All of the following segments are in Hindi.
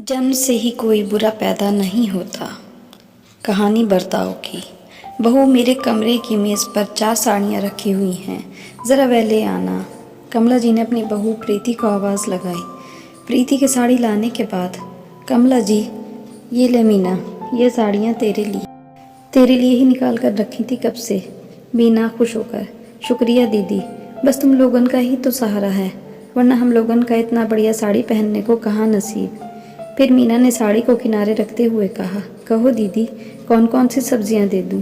जन्म से ही कोई बुरा पैदा नहीं होता। कहानी बर्ताव की। बहू, मेरे कमरे की मेज़ पर 4 साड़ियाँ रखी हुई हैं, ज़रा वह ले आना। कमला जी ने अपनी बहू प्रीति को आवाज़ लगाई। प्रीति की साड़ी लाने के बाद, कमला जी, ये ले मीना, ये साड़ियाँ तेरे लिए ही निकाल कर रखी थी कब से। मीना खुश होकर, शुक्रिया दीदी, बस तुम लोगन का ही तो सहारा है, वरना हम लोगन का इतना बढ़िया साड़ी पहनने को कहाँ नसीब। फिर मीना ने साड़ी को किनारे रखते हुए कहा, कहो दीदी, कौन कौन सी सब्जियां दे दूं?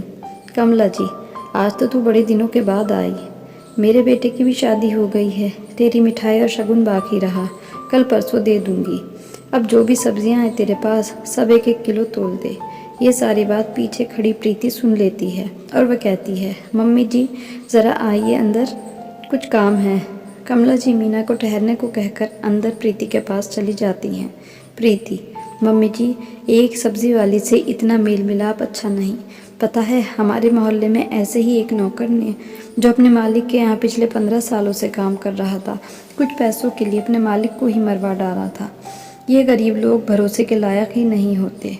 कमला जी, आज तो तू बड़े दिनों के बाद आई। मेरे बेटे की भी शादी हो गई है, तेरी मिठाई और शगुन बाकी रहा, कल परसों दे दूंगी। अब जो भी सब्जियां हैं तेरे पास, सब 1-1 किलो तोल दे। ये सारी बात पीछे खड़ी प्रीति सुन लेती है और वह कहती है, मम्मी जी ज़रा आइए अंदर, कुछ काम है। कमला जी मीना को ठहरने को कहकर अंदर प्रीति के पास चली जाती हैं। प्रीति, मम्मी जी, एक सब्जी वाली से इतना मेल मिलाप अच्छा नहीं। पता है, हमारे मोहल्ले में ऐसे ही एक नौकर ने, जो अपने मालिक के यहाँ पिछले 15 सालों से काम कर रहा था, कुछ पैसों के लिए अपने मालिक को ही मरवा डाला था। ये गरीब लोग भरोसे के लायक ही नहीं होते।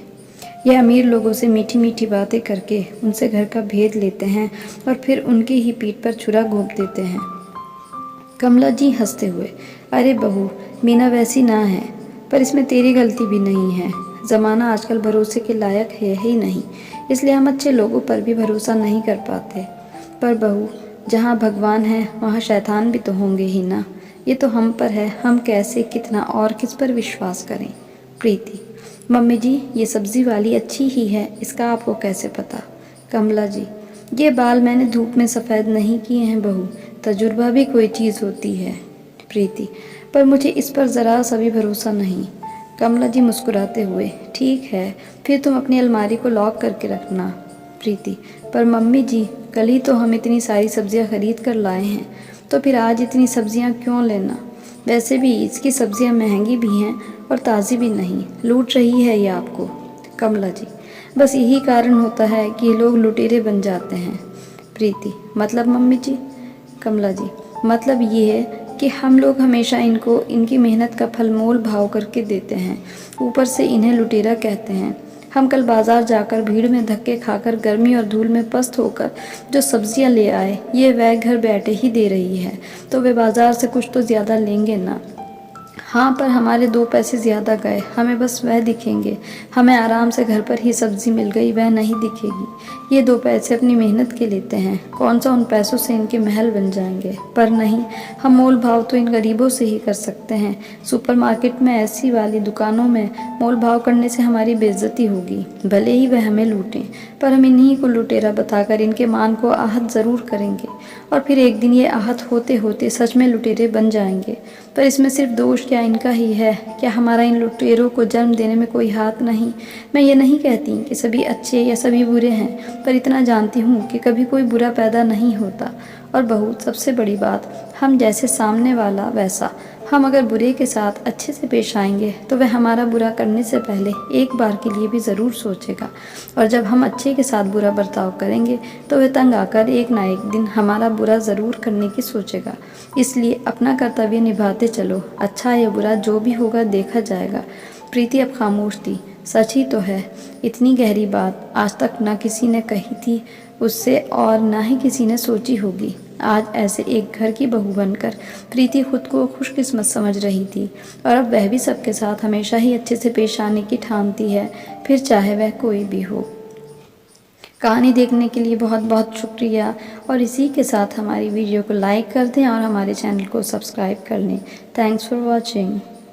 ये अमीर लोगों से मीठी मीठी बातें करके उनसे घर का भेद लेते हैं और फिर उनकी ही पीठ पर छुरा घोंप देते हैं। कमला जी हंसते हुए, अरे बहू, मीना वैसी ना है, पर इसमें तेरी गलती भी नहीं है। ज़माना आजकल भरोसे के लायक है ही नहीं, इसलिए हम अच्छे लोगों पर भी भरोसा नहीं कर पाते। पर बहू, जहाँ भगवान है वहाँ शैतान भी तो होंगे ही ना। ये तो हम पर है, हम कैसे, कितना और किस पर विश्वास करें। प्रीति, मम्मी जी, ये सब्ज़ी वाली अच्छी ही है, इसका आपको कैसे पता? कमला जी, ये बाल मैंने धूप में सफ़ेद नहीं किए हैं बहू, तजुर्बा भी कोई चीज़ होती है। प्रीति, पर मुझे इस पर ज़रा सा भी भरोसा नहीं। कमला जी मुस्कुराते हुए, ठीक है, फिर तुम अपनी अलमारी को लॉक करके रखना। प्रीति, पर मम्मी जी, कल ही तो हम इतनी सारी सब्जियां खरीद कर लाए हैं, तो फिर आज इतनी सब्जियां क्यों लेना? वैसे भी इसकी सब्जियां महंगी भी हैं और ताज़ी भी नहीं, लूट रही है ये आपको। कमला जी, बस यही कारण होता है कि ये लोग लुटेरे बन जाते हैं। प्रीति, मतलब मम्मी जी? कमला जी, मतलब ये है कि हम लोग हमेशा इनको इनकी मेहनत का फल मोल भाव करके देते हैं, ऊपर से इन्हें लुटेरा कहते हैं। हम कल बाजार जाकर भीड़ में धक्के खाकर गर्मी और धूल में पस्त होकर जो सब्जियां ले आए, ये वह घर बैठे ही दे रही है, तो वे बाजार से कुछ तो ज़्यादा लेंगे ना। हाँ, पर हमारे 2 पैसे ज़्यादा गए, हमें बस वह दिखेंगे। हमें आराम से घर पर ही सब्ज़ी मिल गई, वह नहीं दिखेगी। ये 2 पैसे अपनी मेहनत के लेते हैं, कौन सा उन पैसों से इनके महल बन जाएंगे। पर नहीं, हम मोल भाव तो इन गरीबों से ही कर सकते हैं। सुपरमार्केट में ऐसी वाली दुकानों में मोल भाव करने से हमारी बेइज्जती होगी, भले ही वह हमें लूटें, पर हम इन्हीं को लुटेरा बताकर इनके मान को आहत ज़रूर करेंगे, और फिर एक दिन ये आहत होते होते सच में लुटेरे बन जाएंगे। पर इसमें सिर्फ दोष क्या इनका ही है? क्या हमारा इन लुटेरों को जन्म देने में कोई हाथ नहीं? मैं ये नहीं कहती कि सभी अच्छे या सभी बुरे हैं, पर इतना जानती हूँ कि कभी कोई बुरा पैदा नहीं होता। और बहुत सबसे बड़ी बात, हम जैसे सामने वाला वैसा। हम अगर बुरे के साथ अच्छे से पेश आएंगे तो वह हमारा बुरा करने से पहले एक बार के लिए भी ज़रूर सोचेगा, और जब हम अच्छे के साथ बुरा बर्ताव करेंगे तो वह तंग आकर एक ना एक दिन हमारा बुरा ज़रूर करने की सोचेगा। इसलिए अपना कर्तव्य निभाते चलो, अच्छा या बुरा जो भी होगा देखा जाएगा। प्रीति अब खामोश थी। सच ही तो है, इतनी गहरी बात आज तक ना किसी ने कही थी उससे, और ना ही किसी ने सोची होगी। आज ऐसे एक घर की बहू बनकर प्रीति खुद को खुशकिस्मत समझ रही थी, और अब वह भी सबके साथ हमेशा ही अच्छे से पेश आने की ठानती है, फिर चाहे वह कोई भी हो। कहानी देखने के लिए बहुत बहुत शुक्रिया, और इसी के साथ हमारी वीडियो को लाइक कर दें और हमारे चैनल को सब्सक्राइब कर लें। Thanks for watching.